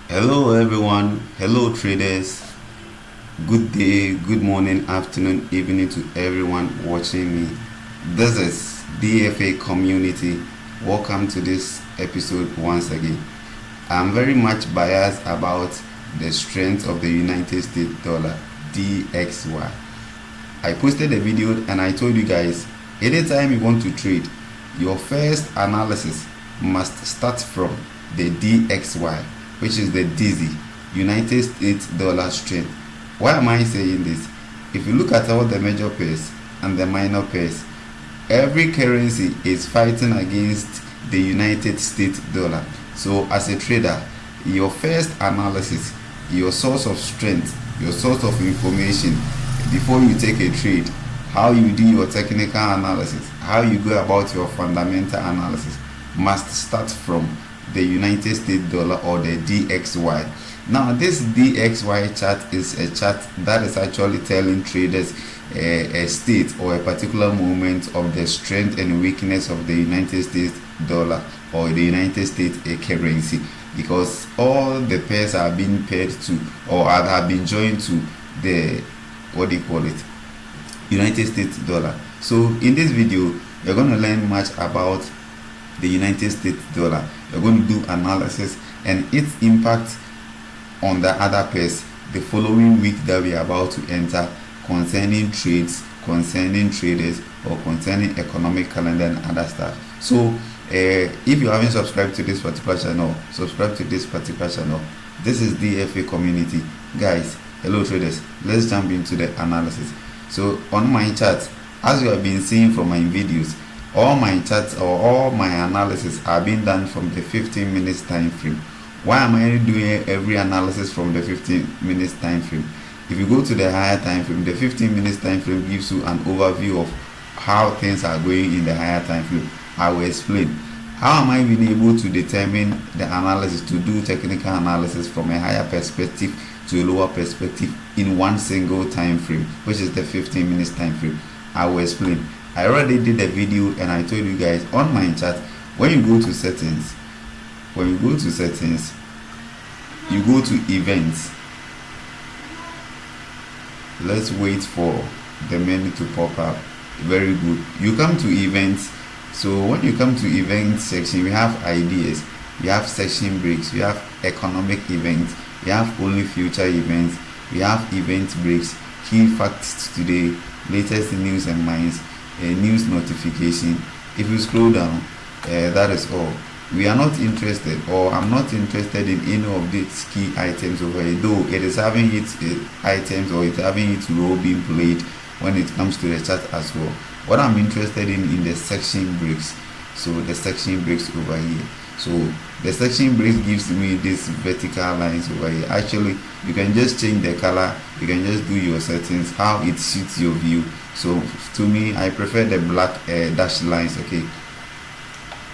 Hello everyone, hello traders, good day, good morning, afternoon, evening to everyone watching me. This is DFA community. Welcome to this episode once again. I'm very much biased about the strength of the United States dollar, DXY. I posted a video and I told you guys, anytime you want to trade, your first analysis must start from the DXY, which is the DIZY, United States dollar strength. Why am I saying this? If you look at all the major pairs and the minor pairs, every currency is fighting against the United States dollar. So as a trader, your first analysis, your source of strength, your source of information before you take a trade, how you do your technical analysis, how you go about your fundamental analysis must start from the United States dollar or the DXY. Now this DXY chart is a chart that is actually telling traders a state or a particular moment of the strength and weakness of the United States dollar or the United States currency, because all the pairs are being paired to or have been joined to the United States dollar. So in this video you're going to learn much about the United States dollar. We're going to do analysis and its impact on the other pairs the following week that we are about to enter, concerning trades, concerning traders, or concerning economic calendar and other stuff. So if you haven't subscribed to this particular channel, subscribe to this particular channel. This is DFA community. Guys, hello traders, let's jump into the analysis. So on my chart, as you have been seeing from my videos, all my charts or all my analysis are being done from the 15 minutes time frame. Why am I doing every analysis from the 15 minutes time frame? If you go to the higher time frame, the 15 minutes time frame gives you an overview of how things are going in the higher time frame. I will explain. How am I being able to determine the analysis, to do technical analysis from a higher perspective to a lower perspective in one single time frame, which is the 15 minutes time frame? I will explain. I already did a video and I told you guys on my chart, when you go to settings, you go to events. Let's wait for the menu to pop up. Very good. You come to events. So when you come to events section, we have ideas, we have section breaks, we have economic events, we have only future events, we have event breaks, key facts today, latest news and minds, news notification. If you scroll down, that is all. We are not interested, or I'm not interested in any of these key items over here, though it is having its items or it's having its role being played when it comes to the chart as well. What I'm interested in the section breaks. So the section breaks over here. So the section breaks gives me this vertical lines over here. Actually, you can just change the color, you can just do your settings how it suits your view. So to me, I prefer the black dashed lines. Okay.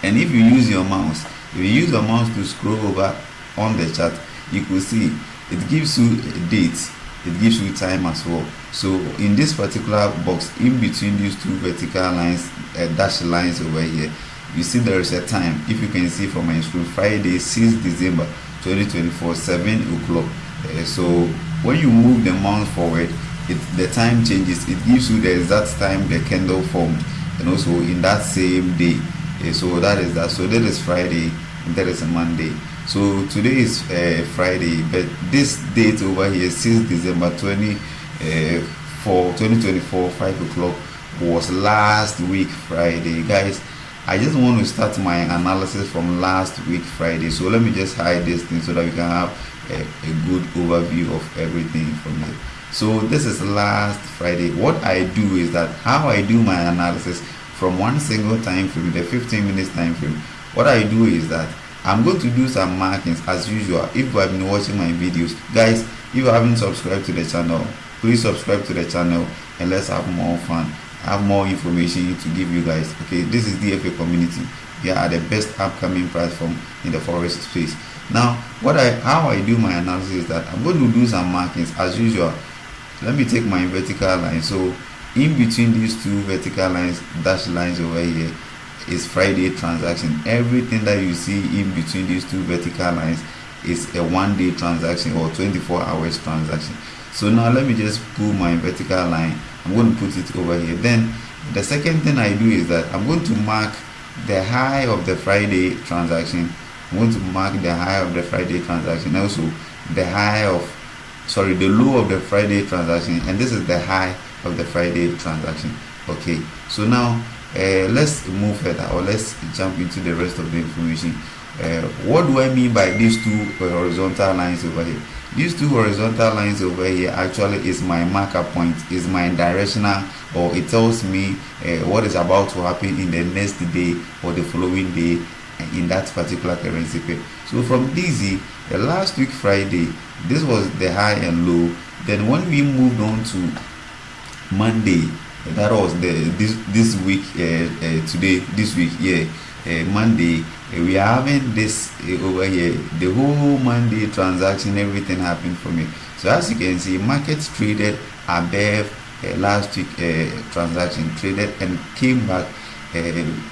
And if you use your mouse, to scroll over on the chart, you could see it gives you dates, it gives you time as well. So in this particular box, in between these two vertical lines, dashed lines over here, you see there is a time. If you can see from my screen, Friday 6 December 2024, 7 o'clock. So when you move the mouse forward, the time changes. It gives you the exact time the candle formed, and also in that same day. So that is that. So that is Friday, and that is a Monday. So today is Friday, but this date over here, 6 December 2024, 5 o'clock, was last week Friday. Guys, I just want to start my analysis from last week Friday. So let me just hide this thing so that we can have a good overview of everything from here. So this is last Friday. What I do is that how I do my analysis from one single time frame, the 15 minutes time frame. What I do is that I'm going to do some markings as usual. If you have been watching my videos, guys, if you haven't subscribed to the channel, please subscribe to the channel and let's have more fun. I have more information to give you guys. Okay, this is DFA community. We are the best upcoming platform in the forex space. Now, how I do my analysis is that I'm going to do some markings as usual. Let me take my vertical line. So in between these two vertical lines, dashed lines over here, is Friday transaction. Everything that you see in between these two vertical lines is a 1 day transaction or 24 hours transaction. So now let me just pull my vertical line. I'm going to put it over here. Then the second thing I do is that I'm going to mark the high of the Friday transaction. I'm going to mark the high of the Friday transaction, also the high of, sorry, the low of the Friday transaction, and this is the high of the Friday transaction. Okay, so now let's move further, or let's jump into the rest of the information. What do I mean by these two horizontal lines over here? These two horizontal lines over here actually is my marker point, is my directional, or it tells me what is about to happen in the next day or the following day in that particular currency pair. So from DZ, the last week Friday, this was the high and low. Then when we moved on to Monday, that was this week, today, this week, Monday, we are having this over here, the whole Monday transaction, everything happened for me. So as you can see, markets traded above last week transaction, traded and came back,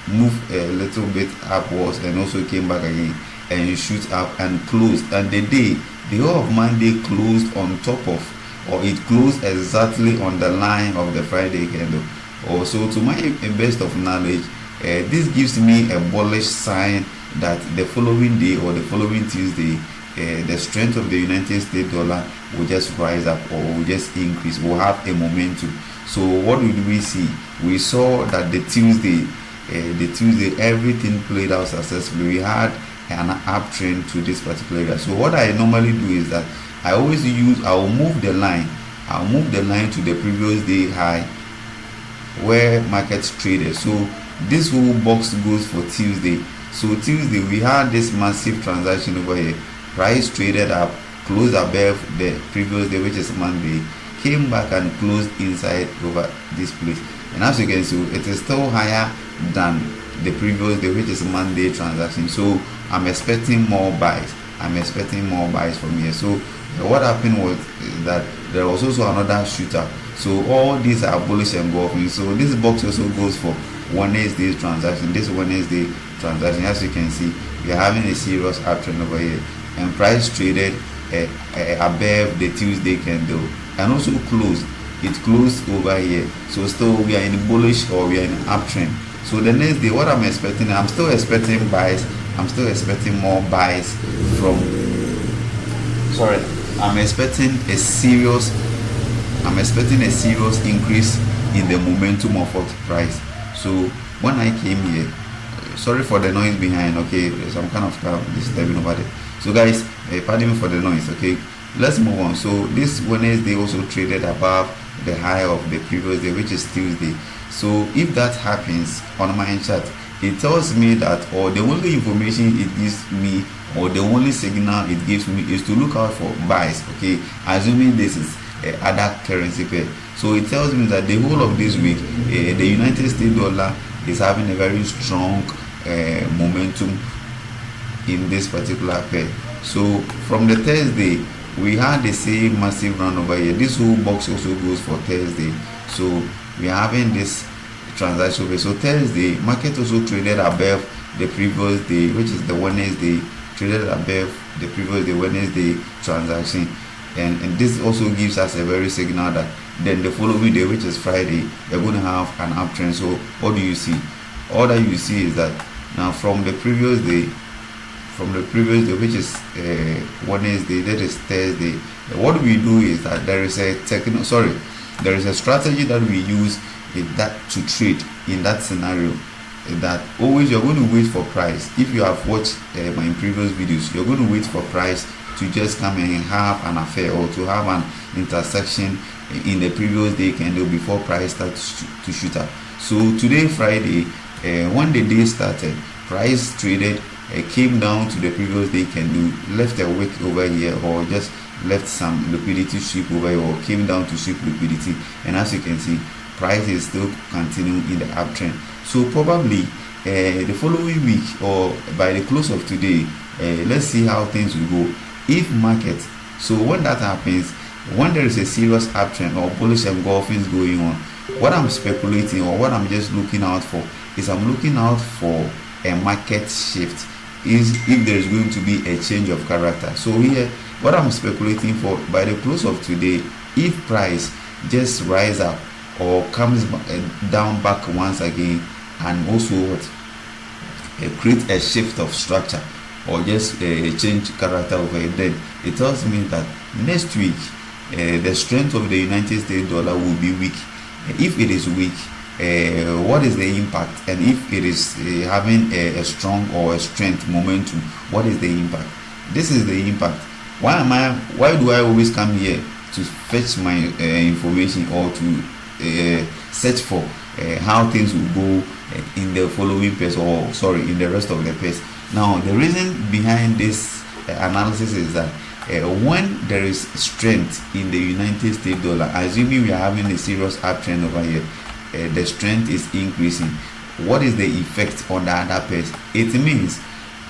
moved a little bit upwards, and also came back again and shoot up and closed. And the whole of Monday closed on top of, or it closed exactly on the line of the Friday candle. Also, to my best of knowledge, this gives me a bullish sign that the following day or the following Tuesday, the strength of the United States dollar will just rise up, or will just increase, will have a momentum. So what did we see? We saw that the Tuesday everything played out successfully. We had an uptrend to this particular area. So what I normally do is that I will move the line to the previous day high where markets traded. So this whole box goes for Tuesday. So Tuesday we had this massive transaction over here. Price traded up, closed above the previous day, which is Monday, came back and closed inside over this place. And as you can see, it is still higher than the previous day, which is Monday transaction. So I'm expecting more buys. From here. So what happened was that there was also another shooter. So all these are bullish engulfing. So this box also goes for Wednesday's transaction. This Wednesday transaction, as you can see, we are having a serious uptrend over here, and price traded above the Tuesday candle and also closed. It closed over here. So still we are in bullish, or we are in uptrend. So the next day, what I'm expecting, I'm still expecting buys. I'm still expecting more buys from. I'm expecting a serious increase in the momentum of the price. So when I came here, sorry for the noise behind. Okay, there's some kind of crowd disturbing over there. So guys, pardon me for the noise. Okay, let's move on. So this Wednesday also traded above the high of the previous day, which is Tuesday. So if that happens on my chart, it tells me that, or the only information it gives me, or the only signal it gives me, is to look out for buys. Okay, assuming this is other currency pair. So it tells me that the whole of this week, the United States dollar is having a very strong momentum in this particular pair. So from the Thursday, we had the same massive run over here. This whole box also goes for Thursday. So we are having this transaction over. So Thursday, market also traded above the previous day, which is the Wednesday, traded above the previous day Wednesday transaction. And this also gives us a very signal that then the following day, which is Friday, they're going to have an uptrend. So what do you see? All that you see is that now from the previous day, which is Wednesday, that is Thursday, what we do is that there is a strategy that we use to trade in that scenario. That always you're going to wait for price. If you have watched my previous videos, you're going to wait for price to just come and have an affair, or to have an intersection in the previous day candle before price starts to shoot up. So today, Friday, when the day started, price traded, came down to the previous day candle, left a wick over here, or just left some liquidity sweep over here, or came down to sweep liquidity. And as you can see, price is still continuing in the uptrend. So probably the following week, or by the close of today, let's see how things will go. If market, so when that happens, when there is a serious uptrend or bullish engulfing going on, what I'm speculating, or what I'm just looking out for, is I'm looking out for a market shift is if there is going to be a change of character. So here, what I'm speculating for, by the close of today, if price just rise up or comes down back once again, and also what create a shift of structure or just change character over it, then it tells me that next week the strength of the United States dollar will be weak. If it is weak, what is the impact? And if it is having a strong or a strength momentum, what is the impact? This is the impact. Why do I always come here to fetch my information or to search for how things will go in the following pairs, or sorry, in the rest of the pairs? Now, the reason behind this analysis is that when there is strength in the United States dollar, assuming we are having a serious uptrend over here, the strength is increasing. What is the effect on the other pairs? It means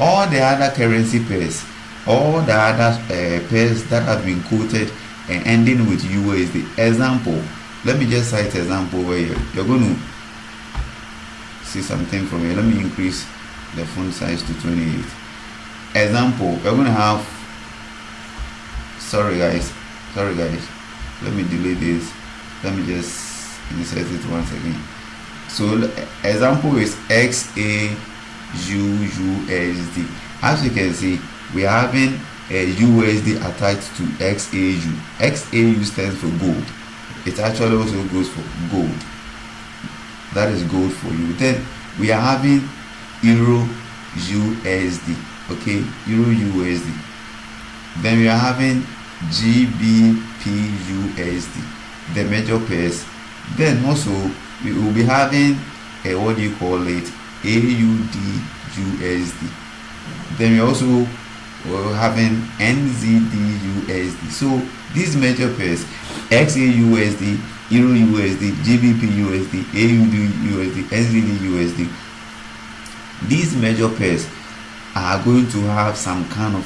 all the other currency pairs, all the other pairs that have been quoted and ending with USD. Example, let me just cite example where you're going to see something from here. Let me increase the font size to 28. Example, we're going to have, sorry guys, let me delete this. Let me just insert it once again. So example is XAUUSD. As you can see, we are having a USD attached to XAU. XAU stands for gold. It actually also goes for gold. That is gold for you. Then we are having Euro USD. Okay, Euro USD. Then we are having GBP USD, the major pairs. Then also we will be having what do you call it, AUD USD. Then we also having NZD USD. So these major pairs, XAUSD, Euro USD, GBP USD, AUD USD, NZD USD, these major pairs are going to have some kind of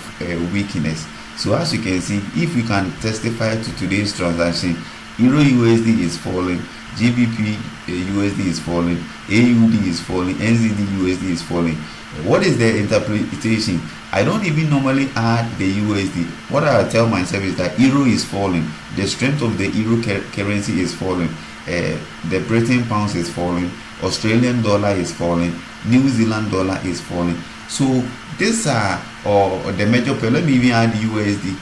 weakness. So as you can see, if we can testify to today's transaction, Euro USD is falling, GBP USD is falling, AUD is falling, NZD USD is falling. What is the interpretation? I don't even normally add the USD. What I tell myself is that Euro is falling, the strength of the Euro currency is falling, the Britain pounds is falling, Australian dollar is falling, New Zealand dollar is falling. So these are the major pair. Let me even add USD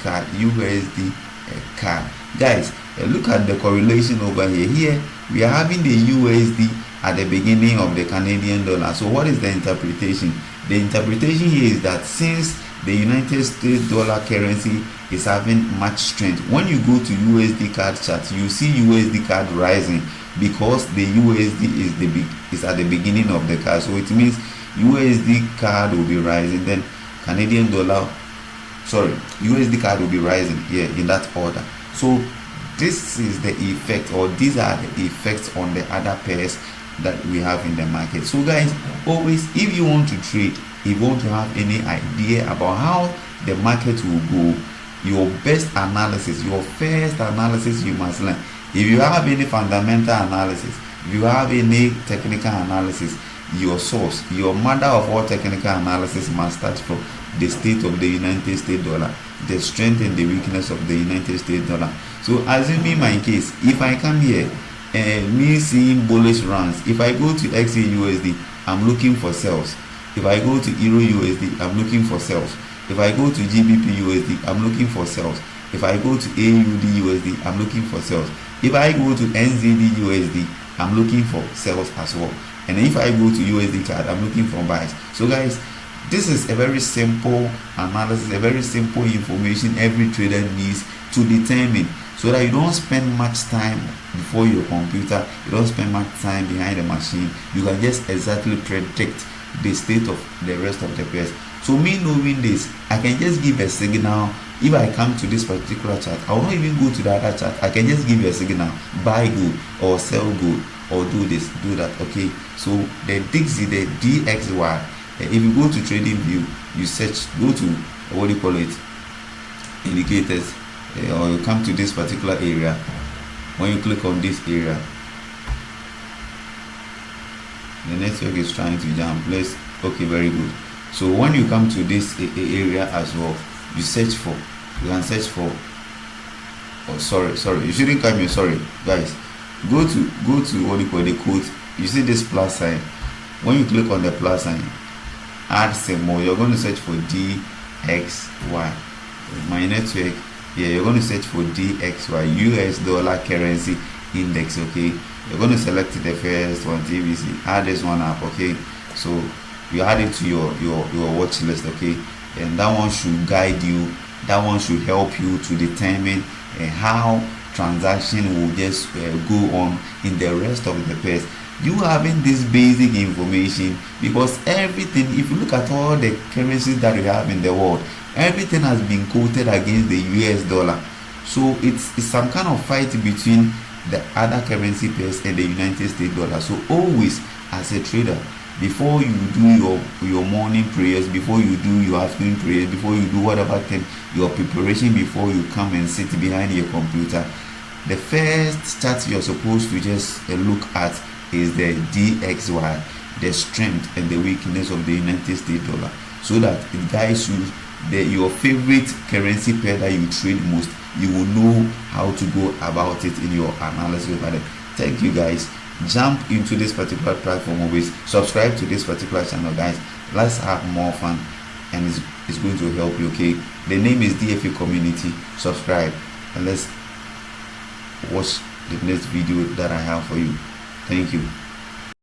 card. Guys, look at the correlation over here. Here we are having the USD at the beginning of the Canadian dollar. So what is the interpretation? The interpretation here is that since the United States dollar currency is having much strength, when you go to USD card chart, you see USD card rising because the USD is at the beginning of the card. So it means USD card will be rising, then Canadian dollar, USD card will be rising here in that order. So this is the effect, or these are the effects on the other pairs that we have in the market. So guys, always, if you want to trade, if you want to have any idea about how the market will go, your best analysis, your first analysis you must learn. If you have any fundamental analysis, if you have any technical analysis, your source, your mother of all technical analysis must start from the state of the United States dollar, the strength and the weakness of the United States dollar. So assuming my case, if I come here and me seeing bullish runs, if I go to XAUSD, I'm looking for sales. If I go to Euro USD, I'm looking for sales. If I go to GBP USD, I'm looking for sales. If I go to AUD USD, I'm looking for sales. If I go to NZD USD, I'm looking for sales as well. And if I go to USD card, I'm looking for buys. So guys, this is a very simple analysis, a very simple information every trader needs to determine, so that you don't spend much time before your computer, you don't spend much time behind the machine. You can just exactly predict the state of the rest of the pairs. So me knowing this, I can just give a signal. If I come to this particular chart, I will not even go to the other chart. I can just give you a signal, buy good or sell good, or do this, do that. Okay, so the DXY, the DXY, if you go to TradingView, you search, go to what do you call it, indicators, or you come to this particular area. When you click on this area, the network is trying to jump. Okay, very good. So when you come to this area as well, you search for, you can search for, oh sorry, you shouldn't come here, sorry guys. Go to what you call the code. You see this plus sign. When you click on the plus sign, add symbol, you're going to search for DXY. My network, yeah, you're going to search for DXY, US dollar currency index. Okay, you're going to select the first one, TVC, add this one up. Okay, so you add it to your watch list. Okay, and that one should guide you, that one should help you to determine how transaction will just go on in the rest of the pairs. You having this basic information, because everything, if you look at all the currencies that we have in the world, everything has been quoted against the US dollar. So it's some kind of fight between the other currency pairs and the United States dollar. So always, as a trader, before you do your morning prayers, before you do your afternoon prayers, before you do whatever thing, your preparation, before you come and sit behind your computer, the first chart you're supposed to just look at is the DXY, the strength and the weakness of the United States dollar, so that it guides you your favorite currency pair that you trade most. You will know how to go about it in your analysis. Thank you guys. Jump into this particular platform, always subscribe to this particular channel, guys. Let's have more fun, and it's going to help you. Okay, the name is DFA Community. Subscribe and let's watch the next video that I have for you. Thank you.